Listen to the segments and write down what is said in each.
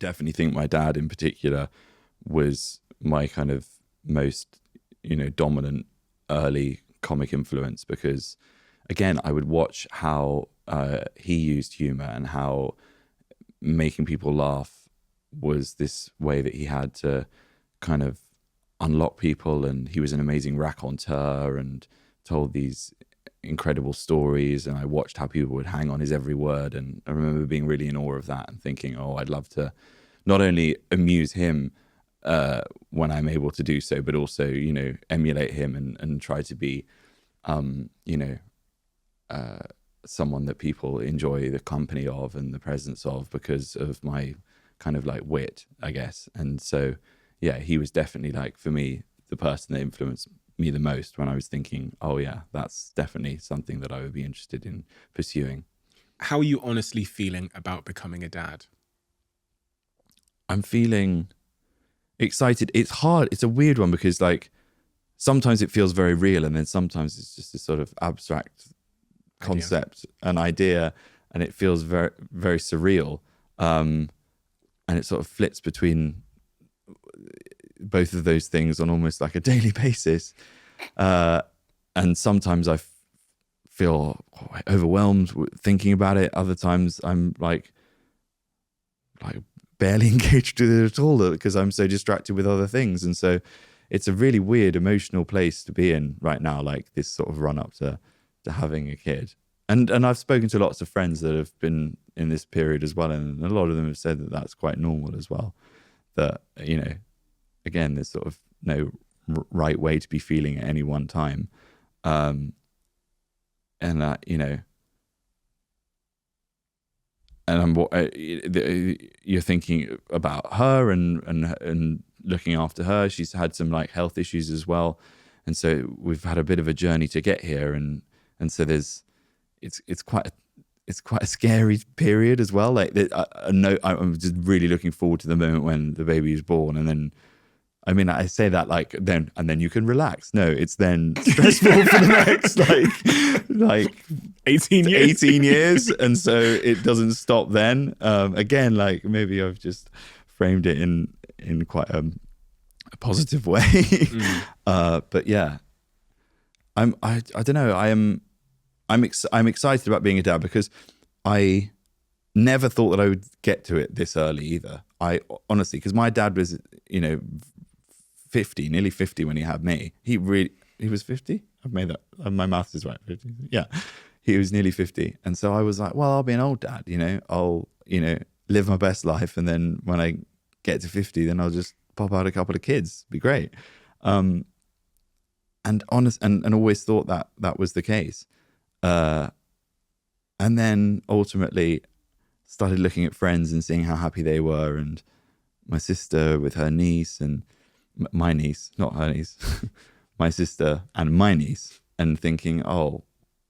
definitely think my dad in particular was my kind of most, dominant early comic influence, because again, I would watch how he used humor and how making people laugh was this way that he had to kind of unlock people. And he was an amazing raconteur and told these incredible stories, and I watched how people would hang on his every word, and I remember being really in awe of that and thinking, oh, I'd love to not only amuse him when I'm able to do so, but also emulate him and try to be someone that people enjoy the company of and the presence of because of my kind of like wit, I guess. And so yeah, he was definitely like, for me, the person that influenced me the most when I was thinking, oh yeah, that's definitely something that I would be interested in pursuing. How are you honestly feeling about becoming a dad? I'm feeling excited. It's hard. It's a weird one because like sometimes it feels very real, and then sometimes it's just a sort of abstract concept, an idea, and it feels very, very surreal. And it sort of flits between both of those things on almost like a daily basis. And sometimes I feel overwhelmed thinking about it. Other times I'm like barely engaged with it at all because I'm so distracted with other things. And so it's a really weird emotional place to be in right now, like this sort of run up to having a kid. And I've spoken to lots of friends that have been in this period as well, and a lot of them have said that that's quite normal as well. That, again, there's sort of no right way to be feeling at any one time. And that, and you're thinking about her and looking after her. She's had some like health issues as well. And so we've had a bit of a journey to get here. And so it's quite a scary period as well. Like I'm just really looking forward to the moment when the baby is born, and then, I mean, I say that like then you can relax. No, it's then stressful for the next like 18 years, and so it doesn't stop then. Again, like maybe I've just framed it in quite a positive way, but yeah, I don't know. I'm excited about being a dad because I never thought that I would get to it this early either. I honestly, because my dad was, 50, nearly 50 when he had me. He was 50? I've made that, my maths is right, 50. Yeah, he was nearly 50. And so I was like, well, I'll be an old dad, I'll, live my best life. And then when I get to 50, then I'll just pop out a couple of kids. Be great. And always thought that was the case. And then ultimately started looking at friends and seeing how happy they were, and my sister with her niece and my niece, not her niece, my sister and my niece, and thinking, oh,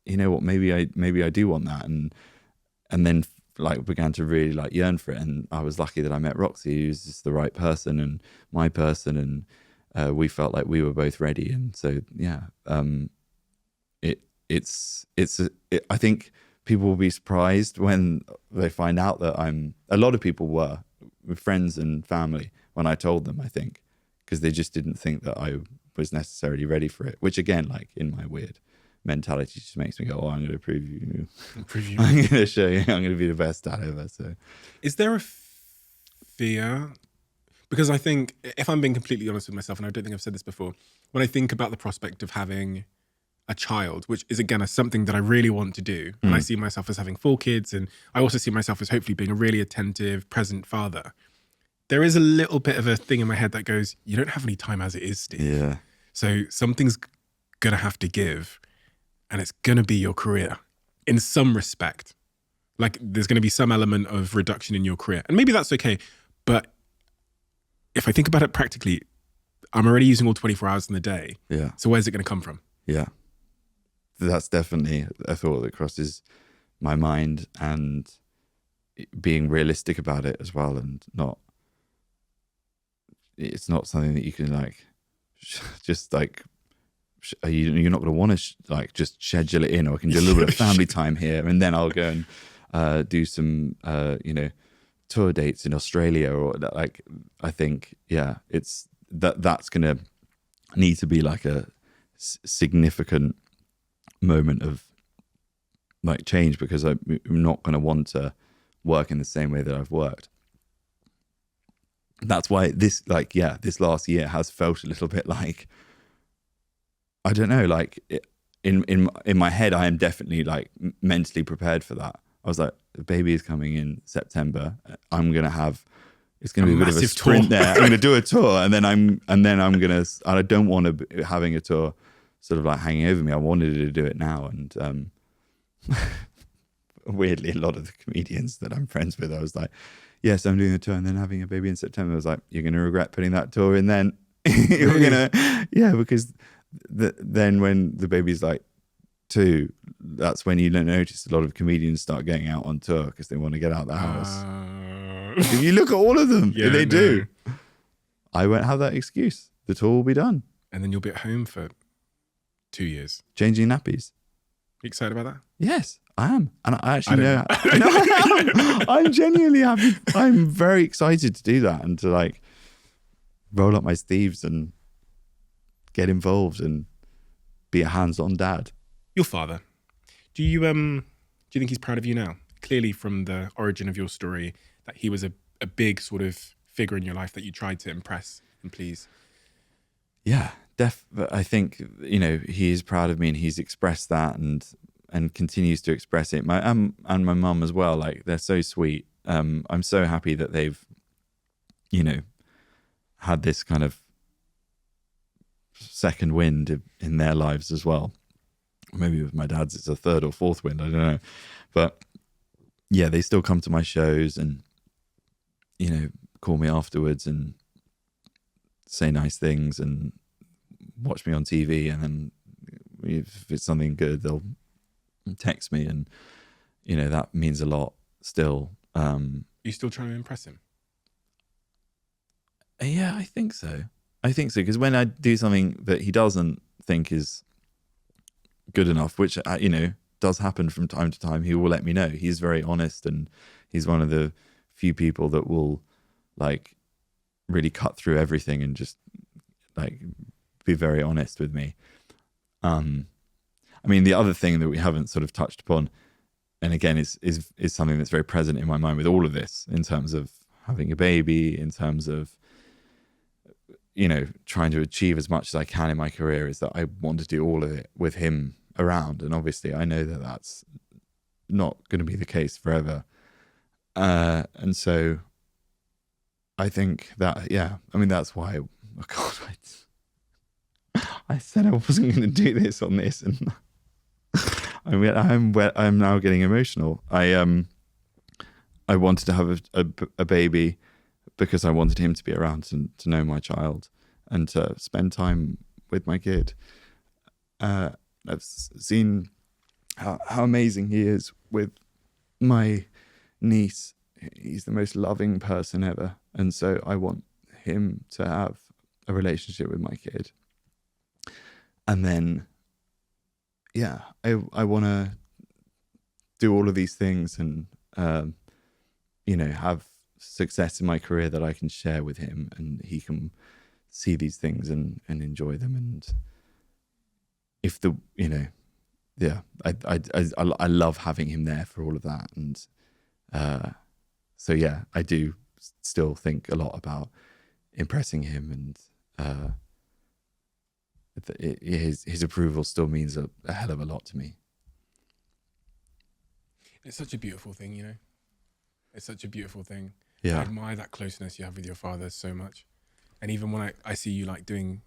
you know what, maybe I do want that, and then like began to really like yearn for it. And I was lucky that I met Roxy, who's just the right person and my person, and we felt like we were both ready. And so yeah, I think people will be surprised when they find out that a lot of people were, with friends and family, when I told them, I think, because they just didn't think that I was necessarily ready for it, which again, like in my weird mentality, just makes me go, oh, I'm going to prove you. I'm going to show you, I'm going to be the best dad ever. So is there a fear? Because I think, if I'm being completely honest with myself, and I don't think I've said this before, when I think about the prospect of having a child, which is again something that I really want to do, and I see myself as having 4 kids, and I also see myself as hopefully being a really attentive, present father. There is a little bit of a thing in my head that goes, you don't have any time as it is, Steve. Yeah. So something's gonna have to give, and it's gonna be your career in some respect. Like there's gonna be some element of reduction in your career, and maybe that's okay. But if I think about it practically, I'm already using all 24 hours in the day. Yeah. So where's it gonna come from? Yeah. That's definitely a thought that crosses my mind, and being realistic about it as well, and it's not something that you can like just like you're not going to want to like just schedule it in, or I can do a little bit of family time here, and then I'll go and do some tour dates in Australia, or like, I think, yeah, it's that's going to need to be like a significant moment of like change, because I'm not going to want to work in the same way that I've worked. That's why this, like, yeah, this last year has felt a little bit like, I don't know, like in my head, I am definitely like mentally prepared for that. I was like, the baby is coming in September. I'm going to have, it's going to be a bit of a sprint there. I'm going to do a tour, and then I'm going to, I don't want to be having a tour sort of like hanging over me. I wanted to do it now. And weirdly, a lot of the comedians that I'm friends with, I was like, yes, I'm doing a tour and then having a baby in September. I was like, you're going to regret putting that tour in then. You're going to, yeah, because then when the baby's like 2, that's when you notice a lot of comedians start getting out on tour because they want to get out the house. If you look at all of them, yeah, they do. I won't have that excuse. The tour will be done. And then you'll be at home for 2 years. Changing nappies. You excited about that? Yes, I am. And I actually know. I am. I'm genuinely happy. I'm very excited to do that and to like roll up my sleeves and get involved and be a hands-on dad. Your father, do you think he's proud of you now? Clearly from the origin of your story, that he was a big sort of figure in your life that you tried to impress and please. Yeah, I think, you know, he is proud of me, and he's expressed that and continues to express it. And my mum as well. Like, they're so sweet. I'm so happy that they've, you know, had this kind of second wind in their lives as well. Maybe with my dad's it's a third or fourth wind, I don't know. But yeah, they still come to my shows and, you know, call me afterwards and say nice things and watch me on TV. And then if it's something good, they'll text me, and, you know, that means a lot still. You still trying to impress him? Yeah, I think so. Because when I do something that he doesn't think is good enough, which, you know, does happen from time to time, he will let me know. He's very honest, and he's one of the few people that will like really cut through everything and just like be very honest with me. I mean, the other thing that we haven't sort of touched upon, and again is something that's very present in my mind with all of this, in terms of having a baby, in terms of, you know, trying to achieve as much as I can in my career, is that I want to do all of it with him around. And obviously I know that that's not going to be the case forever. And so I think that, yeah, I mean, that's why, oh God, I said I wasn't going to do this on this, and I'm now getting emotional. I wanted to have a baby because I wanted him to be around to know my child and to spend time with my kid. I've seen how amazing he is with my niece. He's the most loving person ever. And so I want him to have a relationship with my kid. And then, yeah, I want to do all of these things and, you know, have success in my career that I can share with him, and he can see these things and enjoy them. And if the, you know, yeah, I love having him there for all of that. And so yeah, I do still think a lot about impressing him, and his approval still means a hell of a lot to me. It's such a beautiful thing, you know. It's such a beautiful thing. Yeah. I admire that closeness you have with your father so much. And even when I see you like doing,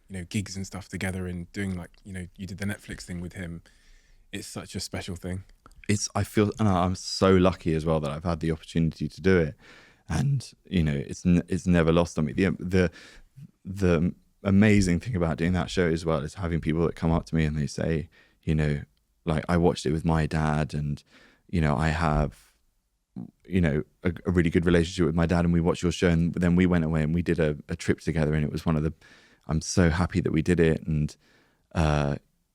you know, gigs and stuff together and doing like, you know, you did the Netflix thing with him, it's such a special thing. I feel, and I'm so lucky as well that I've had the opportunity to do it. And, you know, it's never lost on me. The amazing thing about doing that show as well is having people that come up to me and they say, you know, like, I watched it with my dad, and, you know, I have, you know, a really good relationship with my dad, and we watched your show, and then we went away and we did a trip together, and it was I'm so happy that we did it. And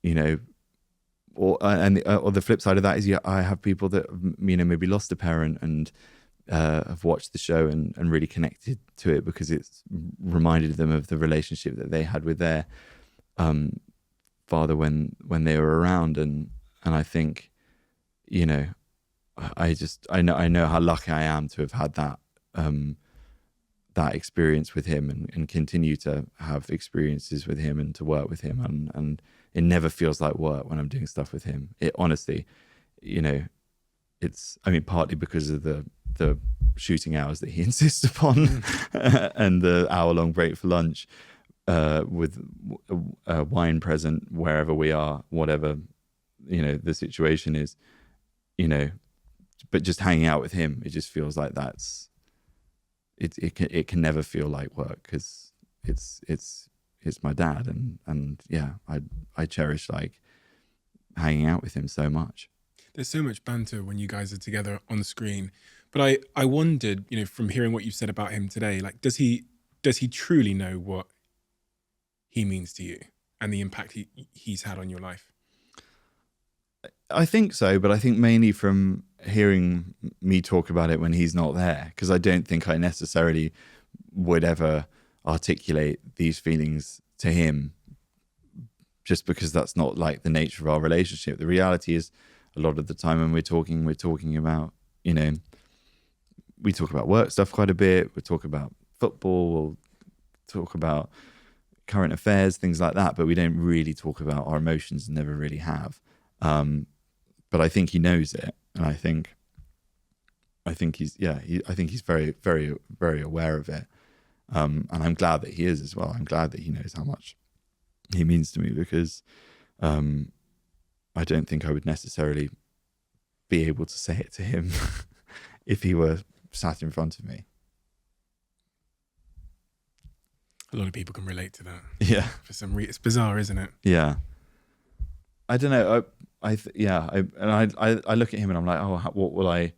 you know, or the flip side of that is, yeah, I have people that, you know, maybe lost a parent, and have watched the show and really connected to it because it's reminded them of the relationship that they had with their father when they were around. And I think, you know, I know how lucky I am to have had that that experience with him and continue to have experiences with him and to work with him. And it never feels like work when I'm doing stuff with him. It honestly, you know, it's, I mean, partly because of the shooting hours that he insists upon and the hour-long break for lunch with a wine present wherever we are, whatever, you know, the situation is, you know, but just hanging out with him, it just feels like that's, it can never feel like work because it's my dad. And yeah, I cherish like hanging out with him so much. There's so much banter when you guys are together on screen. But I wondered, you know, from hearing what you said about him today, like, does he truly know what he means to you and the impact he's had on your life? I think so, but I think mainly from hearing me talk about it when he's not there, because I don't think I necessarily would ever articulate these feelings to him just because that's not like the nature of our relationship. The reality is, a lot of the time when we're talking about, you know, we talk about work stuff quite a bit. We talk about football, we'll talk about current affairs, things like that, but we don't really talk about our emotions and never really have. But I think he knows it. And I think he's very, very, very aware of it. And I'm glad that he is as well. I'm glad that he knows how much he means to me because, I don't think I would necessarily be able to say it to him if he were sat in front of me. A lot of people can relate to that. Yeah. For some reason, it's bizarre, isn't it? Yeah. I don't know. I look at him and I'm like, oh, what will I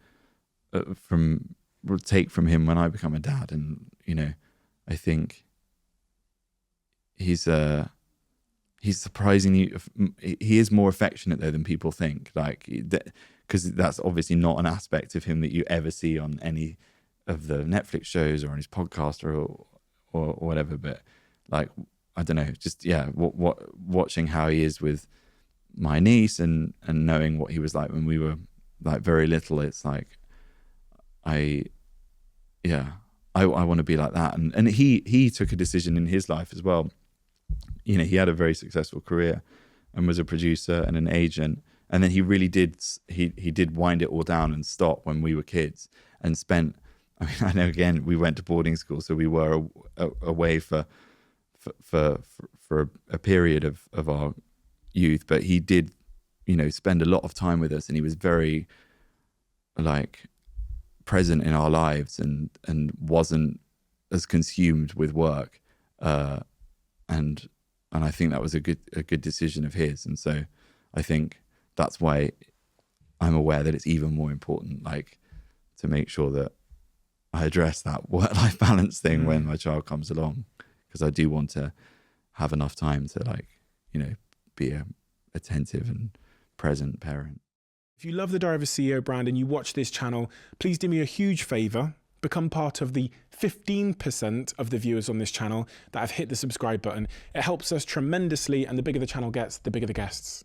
take from him when I become a dad? And you know, I think he's surprisingly, he is more affectionate though than people think, like, because that's obviously not an aspect of him that you ever see on any of the Netflix shows or on his podcast or whatever. But like, I don't know, just, yeah, watching how he is with my niece and knowing what he was like when we were like very little, it's like, I want to be like that. And he took a decision in his life as well. You know, he had a very successful career and was a producer and an agent. And then he really did, he did wind it all down and stop when we were kids and spent, I mean, I know again, we went to boarding school, so we were away for a period of our youth, but he did, you know, spend a lot of time with us and he was very like present in our lives and wasn't as consumed with work. And I think that was a good decision of his. And so I think that's why I'm aware that it's even more important, like, to make sure that I address that work-life balance thing when my child comes along, because I do want to have enough time to, like, you know, be a attentive and present parent. If you love the Diary of a CEO brand and you watch this channel, please do me a huge favor. Become part of the 15% of the viewers on this channel that have hit the subscribe button. It helps us tremendously, and the bigger the channel gets, the bigger the guests.